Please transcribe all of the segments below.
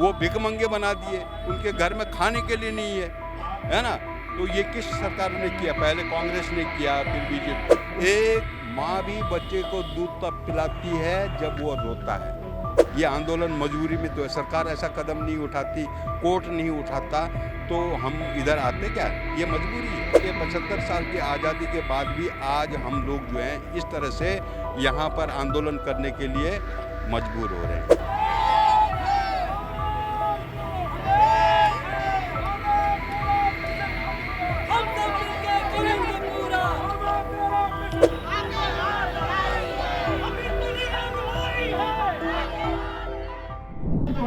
वो भिखमंगे बना दिए, उनके घर में खाने के लिए नहीं है ना। तो ये किस सरकार ने किया? पहले कांग्रेस ने किया, फिर बीजेपी। एक माँ भी बच्चे को दूध तब पिलाती है जब वो रोता है। ये आंदोलन मजबूरी में तो है, सरकार ऐसा कदम नहीं उठाती, कोर्ट नहीं उठाता तो हम इधर आते क्या? ये मजबूरी है। ये 75 साल की आज़ादी के बाद भी आज हम लोग जो हैं इस तरह से यहाँ पर आंदोलन करने के लिए मजबूर हो रहे हैं।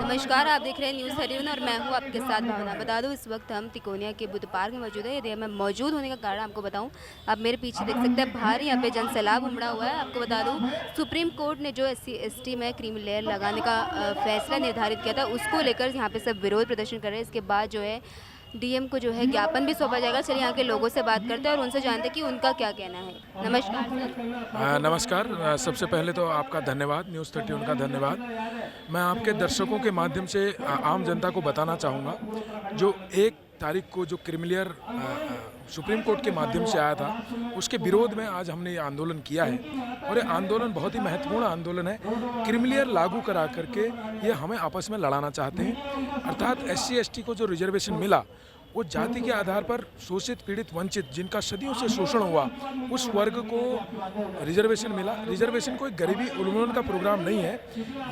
नमस्कार, आप देख रहे हैं न्यूज़ 31 और मैं हूं आपके साथ भावना। बता दूं इस वक्त हम तिकोनिया के बुद्ध पार्क में मौजूद है। यदि मैं मौजूद होने का कारण आपको बताऊं, आप मेरे पीछे देख सकते हैं भारी यहाँ पे जनसैलाब उमड़ा हुआ है। आपको बता दूं सुप्रीम कोर्ट ने जो SC/ST में क्रीमी लेयर लगाने का फैसला निर्धारित किया था, उसको लेकर यहाँ पे सब विरोध प्रदर्शन कर रहे हैं। इसके बाद जो है DM को जो है ज्ञापन भी सौंपा जाएगा। चलिए यहाँ के लोगों से बात करते हैं और उनसे जानते हैं कि उनका क्या कहना है। नमस्कार सर। नमस्कार। सबसे पहले तो आपका धन्यवाद, न्यूज़ 31 का धन्यवाद। मैं आपके दर्शकों के माध्यम से आम जनता को बताना चाहूँगा, जो 1 तारीख को जो क्रीमी लेयर सुप्रीम कोर्ट के माध्यम से आया था, उसके विरोध में आज हमने ये आंदोलन किया है। और ये आंदोलन बहुत ही महत्वपूर्ण आंदोलन है। क्रीमी लेयर लागू करा करके ये हमें आपस में लड़ाना चाहते हैं। अर्थात SC/ST को जो रिजर्वेशन मिला, वो जाति के आधार पर शोषित, पीड़ित, वंचित, जिनका सदियों से शोषण हुआ, उस वर्ग को रिजर्वेशन मिला। रिजर्वेशन कोई गरीबी उन्मूलन का प्रोग्राम नहीं है।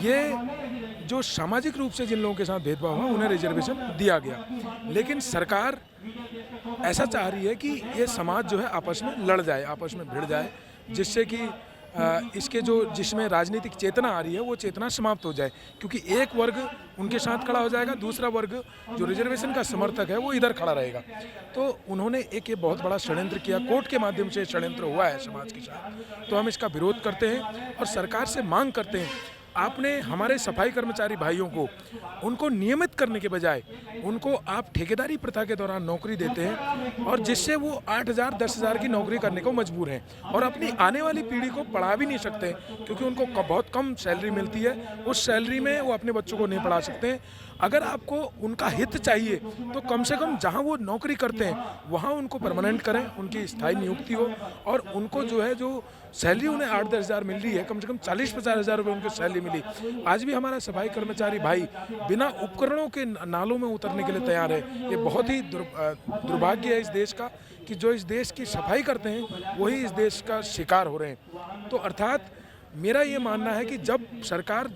ये जो सामाजिक रूप से जिन लोगों के साथ भेदभाव हुआ, उन्हें रिजर्वेशन दिया गया। लेकिन सरकार ऐसा चाह रही है कि ये समाज जो है आपस में लड़ जाए, आपस में भिड़ जाए, जिससे कि इसके जिसमें राजनीतिक चेतना आ रही है, वो चेतना समाप्त हो जाए। क्योंकि एक वर्ग उनके साथ खड़ा हो जाएगा, दूसरा वर्ग जो रिजर्वेशन का समर्थक है वो इधर खड़ा रहेगा। तो उन्होंने ये बहुत बड़ा षड्यंत्र किया, कोर्ट के माध्यम से षड्यंत्र हुआ है समाज के साथ। तो हम इसका विरोध करते हैं और सरकार से मांग करते हैं, आपने हमारे सफाई कर्मचारी भाइयों को उनको नियमित करने के बजाय उनको आप ठेकेदारी प्रथा के दौरान नौकरी देते हैं, और जिससे वो 8,000 10,000 की नौकरी करने को मजबूर हैं और अपनी आने वाली पीढ़ी को पढ़ा भी नहीं सकते, क्योंकि उनको बहुत कम सैलरी मिलती है। उस सैलरी में वो अपने बच्चों को नहीं पढ़ा सकते हैं। अगर आपको उनका हित चाहिए तो कम से कम जहाँ वो नौकरी करते हैं वहाँ उनको परमानेंट करें, उनकी स्थायी नियुक्ति हो, और उनको जो सैलरी उन्हें 8-10 हज़ार मिल रही है, कम से कम 40-50 हज़ार रुपये उनको सैलरी मिली। आज भी हमारा सफाई कर्मचारी भाई बिना उपकरणों के नालों में उतरने के लिए तैयार है। ये बहुत ही दुर्भाग्य है इस देश का कि जो इस देश की सफाई करते हैं वही इस देश का शिकार हो रहे हैं। तो अर्थात मेरा ये मानना है कि जब सरकार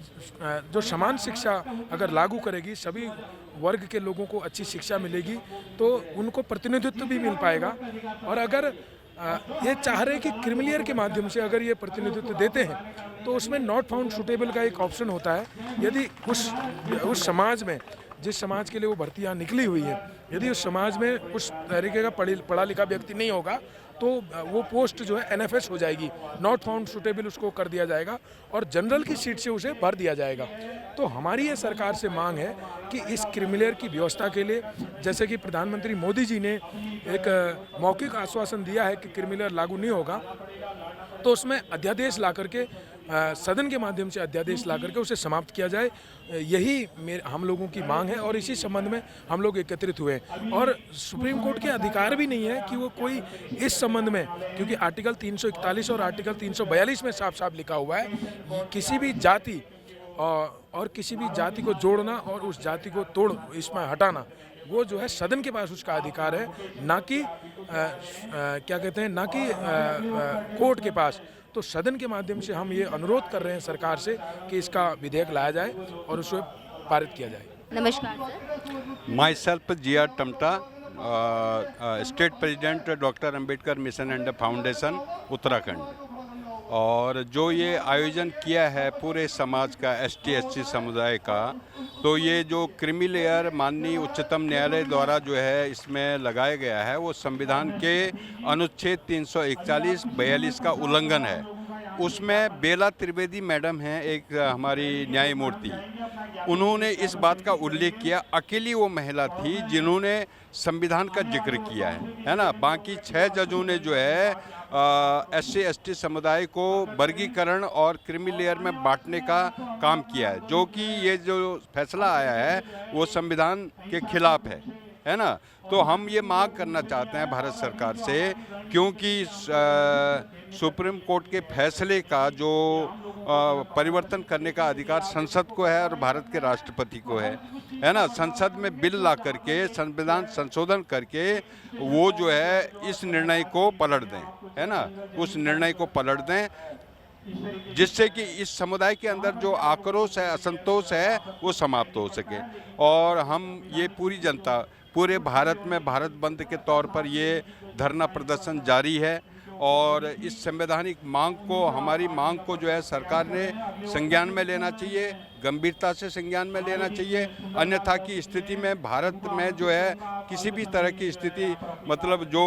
जो समान शिक्षा अगर लागू करेगी, सभी वर्ग के लोगों को अच्छी शिक्षा मिलेगी, तो उनको प्रतिनिधित्व भी मिल पाएगा। और अगर ये चाह रहे हैं कि क्रीमी लेयर के माध्यम से अगर ये प्रतिनिधित्व देते हैं तो उसमें नॉट फाउंड सूटेबल का एक ऑप्शन होता है। यदि उस समाज में, जिस समाज के लिए वो भर्तियाँ निकली हुई है, यदि उस समाज में उस तरीके का पढ़ा लिखा व्यक्ति नहीं होगा तो वो पोस्ट जो है NFS हो जाएगी, नॉट फाउंड सूटेबल उसको कर दिया जाएगा और जनरल की सीट से उसे भर दिया जाएगा। तो हमारी ये सरकार से मांग है कि इस क्रीमी लेयर की व्यवस्था के लिए, जैसे कि प्रधानमंत्री मोदी जी ने एक मौखिक आश्वासन दिया है कि क्रीमी लेयर लागू नहीं होगा, तो उसमें अध्यादेश ला करके सदन के माध्यम से अध्यादेश ला करके उसे समाप्त किया जाए। यही हम लोगों की मांग है और इसी संबंध में हम लोग एकत्रित हुए। और सुप्रीम कोर्ट के अधिकार भी नहीं है कि वो कोई इस संबंध में, क्योंकि आर्टिकल 341 और आर्टिकल 342 में साफ साफ लिखा हुआ है किसी भी जाति और किसी भी जाति को जोड़ना और उस जाति को तोड़ इसमें हटाना, वो जो है सदन के पास उसका अधिकार है, ना कि ना कि कोर्ट के पास। तो सदन के माध्यम से हम ये अनुरोध कर रहे हैं सरकार से कि इसका विधेयक लाया जाए और उसे पारित किया जाए। नमस्कार sir. My self GR Tamta, state president doctor Ambedkar mission and foundation Uttarakhand. और जो ये आयोजन किया है पूरे समाज का, ST/SC समुदाय का, तो ये जो क्रीमी लेयर माननीय उच्चतम न्यायालय द्वारा जो है इसमें लगाया गया है, वो संविधान के अनुच्छेद 341-42 का उल्लंघन है। उसमें बेला त्रिवेदी मैडम हैं, एक हमारी न्यायमूर्ति, उन्होंने इस बात का उल्लेख किया, अकेली वो महिला थी जिन्होंने संविधान का जिक्र किया है ना। बाकी 6 जजों ने जो है SC ST समुदाय को वर्गीकरण और क्रीमी लेयर में बांटने का काम किया है, जो कि ये जो फैसला आया है वो संविधान के खिलाफ है ना। तो हम ये मांग करना चाहते हैं भारत सरकार से, क्योंकि सुप्रीम कोर्ट के फैसले का जो परिवर्तन करने का अधिकार संसद को है और भारत के राष्ट्रपति को है ना। संसद में बिल ला करके संविधान संशोधन करके वो जो है इस निर्णय को पलट दें, है ना, उस निर्णय को पलट दें, जिससे कि इस समुदाय के अंदर जो आक्रोश है, असंतोष है, वो समाप्त हो सके। और हम ये पूरी जनता पूरे भारत में भारत बंद के तौर पर ये धरना प्रदर्शन जारी है और इस संवैधानिक मांग को, हमारी मांग को जो है सरकार ने संज्ञान में लेना चाहिए, गंभीरता से संज्ञान में लेना चाहिए। अन्यथा की स्थिति में भारत में जो है किसी भी तरह की स्थिति, मतलब जो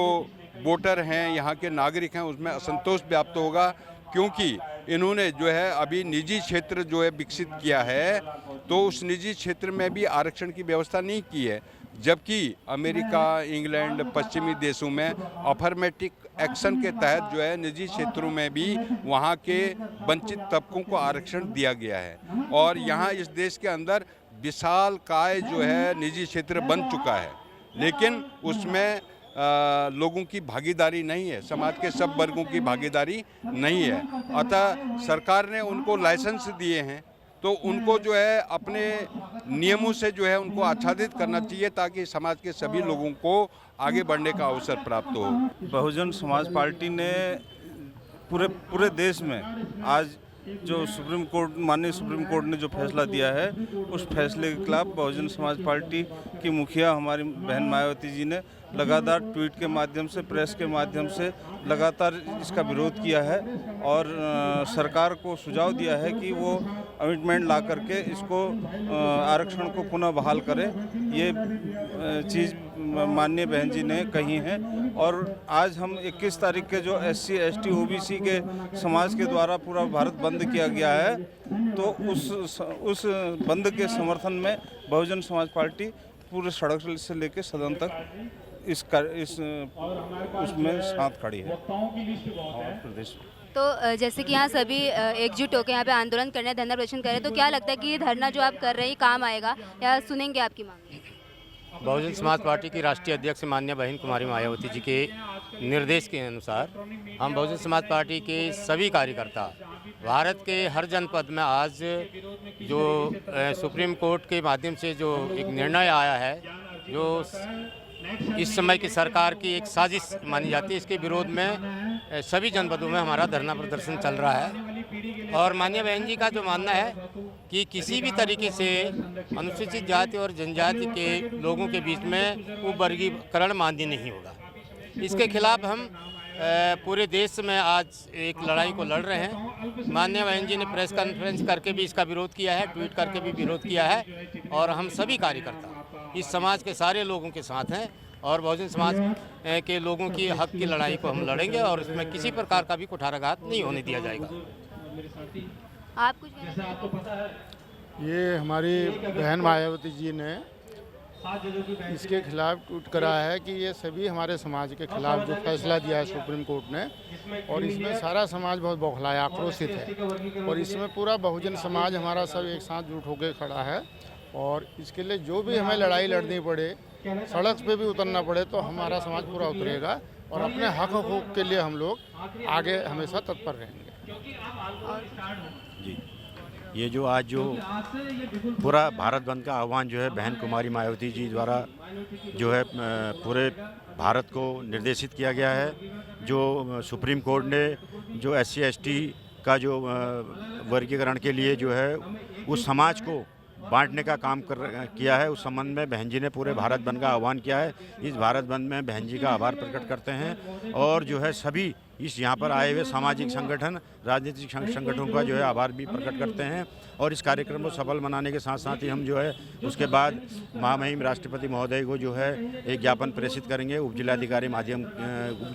वोटर हैं, यहाँ के नागरिक हैं, उसमें असंतोष व्याप्त होगा, क्योंकि इन्होंने जो है अभी निजी क्षेत्र जो है विकसित किया है, तो उस निजी क्षेत्र में भी आरक्षण की व्यवस्था नहीं की है, जबकि अमेरिका, इंग्लैंड, पश्चिमी देशों में अफर्मेटिव एक्शन के तहत जो है निजी क्षेत्रों में भी वहाँ के वंचित तबकों को आरक्षण दिया गया है। और यहाँ इस देश के अंदर विशाल काय जो है निजी क्षेत्र बन चुका है, लेकिन उसमें लोगों की भागीदारी नहीं है, समाज के सब वर्गों की भागीदारी नहीं है। अतः सरकार ने उनको लाइसेंस दिए हैं, तो उनको जो है अपने नियमों से जो है उनको आच्छादित करना चाहिए, ताकि समाज के सभी लोगों को आगे बढ़ने का अवसर प्राप्त हो। बहुजन समाज पार्टी ने पूरे देश में आज जो माननीय सुप्रीम कोर्ट ने जो फैसला दिया है, उस फैसले के खिलाफ बहुजन समाज पार्टी की मुखिया हमारी बहन मायावती जी ने लगातार ट्वीट के माध्यम से, प्रेस के माध्यम से लगातार इसका विरोध किया है और सरकार को सुझाव दिया है कि वो अमेंडमेंट ला करके इसको आरक्षण को पुनः बहाल करे। ये चीज़ माननीय बहन जी ने कही है। और आज हम 21 तारीख के जो SC ST OBC के समाज के द्वारा पूरा भारत बंद किया गया है, तो उस बंद के समर्थन में बहुजन समाज पार्टी पूरे सड़क से लेकर सदन तक उसमें साथ खड़ी है। प्रदेश तो जैसे कि यहाँ सभी एकजुट होकर यहाँ पे आंदोलन करने, धरना प्रदर्शन कर रहे हैं, तो क्या लगता है कि ये धरना जो आप कर रहे हैं काम आएगा या सुनेंगे आपकी मांग? बहुजन समाज पार्टी की राष्ट्रीय अध्यक्ष माननीय बहन कुमारी मायावती जी के निर्देश के अनुसार हम बहुजन समाज पार्टी के सभी कार्यकर्ता भारत के हर जनपद में आज जो सुप्रीम कोर्ट के माध्यम से जो एक निर्णय आया है, जो इस समय की सरकार की एक साजिश मानी जाती है, इसके विरोध में सभी जनपदों में हमारा धरना प्रदर्शन चल रहा है। और माननीय बहन जी का जो मानना है कि किसी भी तरीके से अनुसूचित जाति और जनजाति के लोगों के बीच में वो वर्गीकरण मान्य नहीं होगा। इसके खिलाफ हम पूरे देश में आज एक लड़ाई को लड़ रहे हैं। माननीय बहन जी ने प्रेस कॉन्फ्रेंस करके भी इसका विरोध किया है, ट्वीट करके भी विरोध किया है, और हम सभी कार्यकर्ता इस समाज के सारे लोगों के साथ हैं और बहुजन समाज के लोगों की हक की लड़ाई को हम लड़ेंगे और इसमें किसी प्रकार का भी कुठाराघात नहीं होने दिया जाएगा। आप कुछ ये हमारी बहन मायावती जी ने इसके खिलाफ ट्वीट करा है कि ये सभी हमारे समाज के खिलाफ जो फैसला दिया है सुप्रीम कोर्ट ने, और इसमें सारा समाज बहुत बौखलाया, आक्रोशित है, और इसमें पूरा बहुजन समाज हमारा सब एक साथ जुट होकर खड़ा है। और इसके लिए जो भी हमें लड़ाई लड़नी पड़े, सड़क पे भी उतरना पड़े, तो हमारा समाज पूरा उतरेगा और अपने हक हकूक़ के लिए हम लोग आगे हमेशा तत्पर रहेंगे। जी, ये जो आज जो पूरा भारत बंद का आह्वान जो है बहन कुमारी मायावती जी द्वारा जो है पूरे भारत को निर्देशित किया गया है, जो सुप्रीम कोर्ट ने जो SC ST का जो वर्गीकरण के लिए जो है उस समाज को बांटने का काम किया है, उस संबंध में बहन जी ने पूरे भारत बंद का आह्वान किया है। इस भारत बंद में बहन जी का आभार प्रकट करते हैं और जो है सभी इस यहाँ पर आए हुए सामाजिक संगठन, राजनीतिक संगठनों का जो है आभार भी प्रकट करते हैं। और इस कार्यक्रम को सफल बनाने के साथ साथ ही हम जो है उसके बाद महामहिम राष्ट्रपति महोदय को जो है एक ज्ञापन प्रेषित करेंगे उप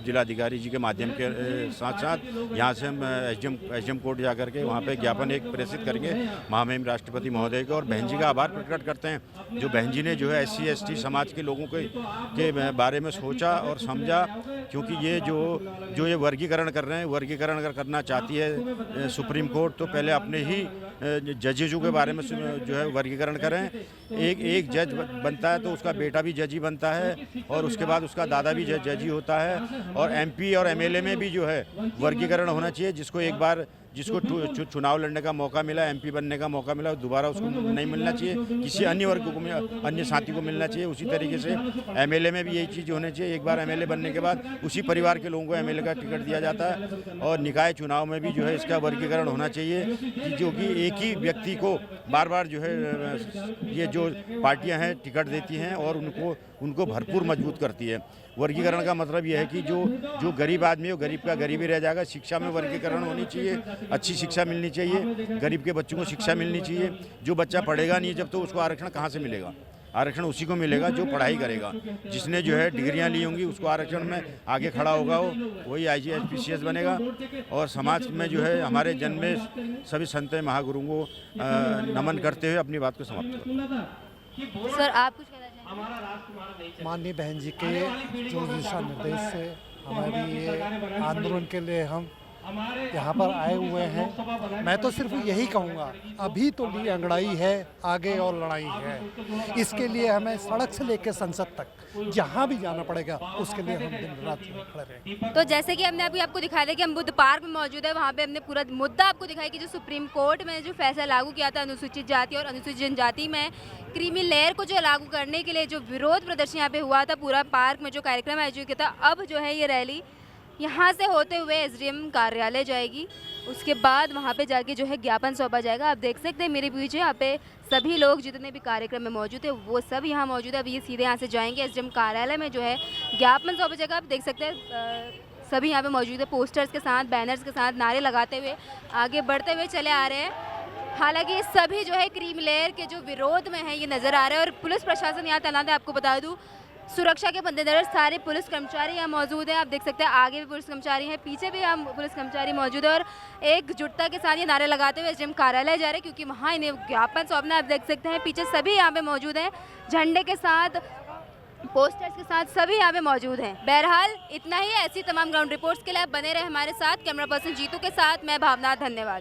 जिलाधिकारी जी के माध्यम के साथ साथ यहाँ से हम एसडीएम कोर्ट जा करके वहाँ पे ज्ञापन एक प्रेषित करेंगे महामहिम राष्ट्रपति महोदय को। और बहन जी का आभार प्रकट करते हैं जो बहन जी ने जो है SC ST समाज के लोगों के बारे में सोचा और समझा, क्योंकि ये जो ये वर्गीकरण कर रहे हैं, वर्गीकरण अगर करना चाहती है सुप्रीम कोर्ट तो पहले अपने ही जजेजों के बारे में जो है वर्गीकरण करें। एक जज बनता है तो उसका बेटा भी जज ही बनता है और उसके बाद उसका दादा भी जज ही होता है। और MP और MLA में भी जो है वर्गीकरण होना चाहिए। जिसको चुनाव लड़ने का मौका मिला, MP बनने का मौका मिला, दोबारा उसको नहीं मिलना चाहिए, किसी अन्य वर्ग को, अन्य साथी को मिलना चाहिए। उसी तरीके से MLA में भी यही चीज़ होनी चाहिए। एक बार MLA बनने के बाद उसी परिवार के लोगों को MLA का टिकट दिया जाता है। और निकाय चुनाव में भी जो है इसका वर्गीकरण होना चाहिए कि जो कि एक ही व्यक्ति को बार बार जो है ये जो पार्टियां हैं टिकट देती हैं और उनको भरपूर मजबूत करती है। वर्गीकरण का मतलब यह है कि जो गरीब आदमी है वो गरीब का गरीब ही रह जाएगा। शिक्षा में वर्गीकरण होनी चाहिए, अच्छी शिक्षा मिलनी चाहिए, गरीब के बच्चों को शिक्षा मिलनी चाहिए। जो बच्चा पढ़ेगा नहीं जब तो उसको आरक्षण कहाँ से मिलेगा? आरक्षण उसी को मिलेगा जो पढ़ाई करेगा। जिसने जो है डिग्रियां ली होंगी उसको आरक्षण में आगे खड़ा होगा, वही IG SPCS बनेगा। और समाज में जो है हमारे जन्म में सभी संत महागुरुओं को नमन करते हुए अपनी बात को समाप्त करूँगा। सर आप कुछ कहना चाहेंगे? माननीय बहन जी के जो दिशा निर्देश से हमारी ये आंदोलन के लिए हम यहाँ पर आए हुए हैं। मैं तो सिर्फ यही कहूँगा, अभी तो ली अंगड़ाई है, आगे और लड़ाई है। इसके लिए हमें सड़क से लेकर संसद तक जहाँ भी जाना पड़ेगा उसके लिए हम दिन रात खड़े रहेंगे। तो जैसे कि हमने अभी आपको दिखाया था कि हम बुद्ध पार्क में मौजूद है, वहाँ पे हमने पूरा मुद्दा आपको दिखाया कि जो सुप्रीम कोर्ट में जो फैसला लागू किया था अनुसूचित जाति और अनुसूचित जनजाति में क्रीमी लेयर को जो लागू करने के लिए जो विरोध प्रदर्शन यहाँ पे हुआ था, पूरा पार्क में जो कार्यक्रम आयोजित किया था, अब जो है ये रैली यहाँ से होते हुए SDM कार्यालय जाएगी। उसके बाद वहाँ पे जाके जो है ज्ञापन सौंपा जाएगा। आप देख सकते हैं मेरे पीछे यहाँ पे सभी लोग जितने भी कार्यक्रम में मौजूद है वो सब यहाँ मौजूद है। अब ये सीधे यहाँ से जाएंगे SDM कार्यालय में जो है ज्ञापन सौंपा जाएगा। आप देख सकते हैं सभी यहाँ पे मौजूद है, पोस्टर्स के साथ, बैनर्स के साथ, नारे लगाते हुए आगे बढ़ते हुए चले आ रहे हैं। हालांकि सभी जो है क्रीम लेयर के जो विरोध में है ये नज़र आ रहा है। और पुलिस प्रशासन यहाँ तैनात है। आपको बता दूँ सुरक्षा के मद्देनजर सारे पुलिस कर्मचारी यहाँ मौजूद हैं। आप देख सकते हैं आगे भी पुलिस कर्मचारी हैं, पीछे भी हम पुलिस कर्मचारी मौजूद है। और एकजुटता के साथ ये नारे लगाते हुए SDM कार्यालय जा रहे हैं क्योंकि वहाँ इन्हें ज्ञापन सौंपना। आप देख सकते हैं पीछे सभी यहाँ पे मौजूद हैं, झंडे के साथ, पोस्टर्स के साथ सभी यहाँ पे मौजूद हैं। बहरहाल इतना ही। ऐसी तमाम ग्राउंड रिपोर्ट्स के लिए आप बने रहे हमारे साथ। कैमरा पर्सन जीतू के साथ मैं भावना, धन्यवाद।